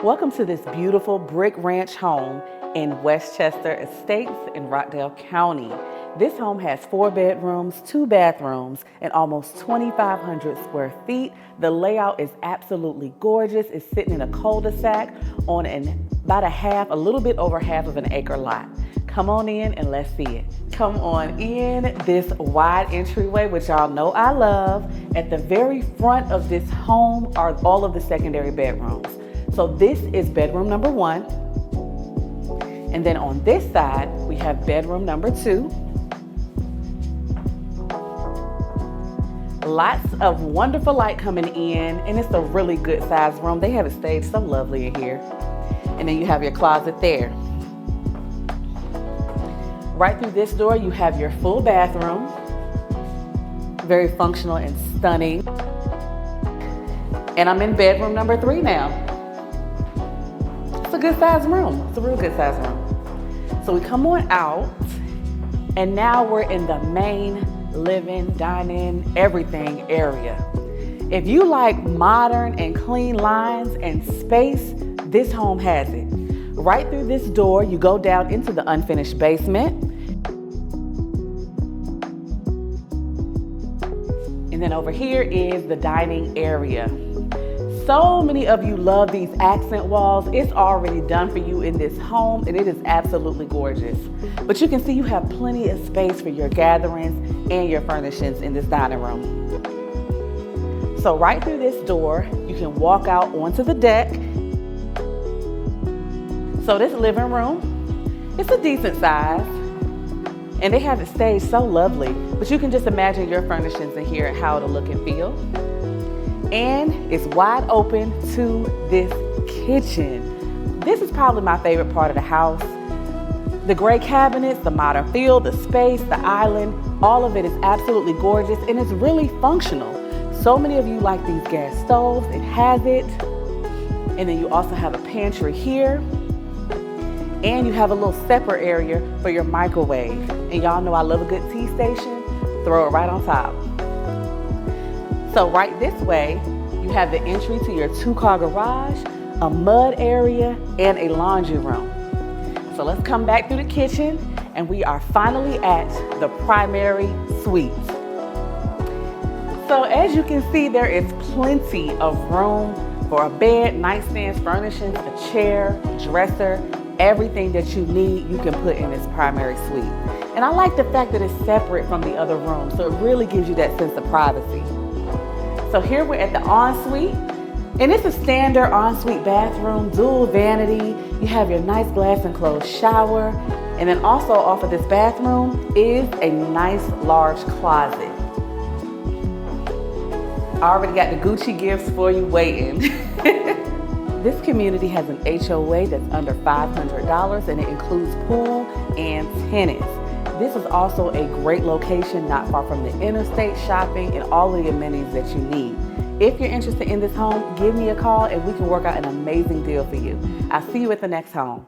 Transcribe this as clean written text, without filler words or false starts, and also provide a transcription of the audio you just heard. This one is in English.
Welcome to this beautiful brick ranch home in Westchester Estates in Rockdale County. This home has 4 bedrooms, 2 bathrooms, and almost 2,500 square feet. The layout is absolutely gorgeous. It's sitting in a cul-de-sac on about a little bit over half of an acre lot. Come on in and let's see it. Come on in this wide entryway, which y'all know I love. At the very front of this home are all of the secondary bedrooms. So this is bedroom number 1. And then on this side, we have bedroom number 2. Lots of wonderful light coming in, and it's a really good sized room. They have it staged so lovely in here. And then you have your closet there. Right through this door, you have your full bathroom. Very functional and stunning. And I'm in bedroom number 3 now. It's a good sized room. It's a real good sized room. So we come on out, and now we're in the main living, dining, everything area. If you like modern and clean lines and space, this home has it. Right through this door, you go down into the unfinished basement. And then over here is the dining area. So many of you love these accent walls. It's already done for you in this home, and it is absolutely gorgeous. But you can see you have plenty of space for your gatherings and your furnishings in this dining room. So right through this door, you can walk out onto the deck. So this living room, it's a decent size, and they have it staged so lovely. But you can just imagine your furnishings in here and how it'll look and feel. And it's wide open to this kitchen. This is probably my favorite part of the house. The gray cabinets, the modern feel, the space, the island, all of it is absolutely gorgeous, and it's really functional. So many of you like these gas stoves. It has it. And then you also have a pantry here. And you have a little separate area for your microwave. And y'all know I love a good tea station. Throw it right on top. So right this way, you have the entry to your 2-car garage, a mud area, and a laundry room. So let's come back through the kitchen, and we are finally at the primary suite. So as you can see, there is plenty of room for a bed, nightstands, furnishings, a chair, dresser, everything that you need you can put in this primary suite. And I like the fact that it's separate from the other rooms, so it really gives you that sense of privacy. So here we're at the ensuite, and it's a standard ensuite bathroom, dual vanity. You have your nice glass enclosed shower, and then also off of this bathroom is a nice large closet. I already got the Gucci gifts for you waiting. This community has an HOA that's under $500, and it includes pool and tennis. This is also a great location not far from the interstate, shopping, and all the amenities that you need. If you're interested in this home, give me a call and we can work out an amazing deal for you. I'll see you at the next home.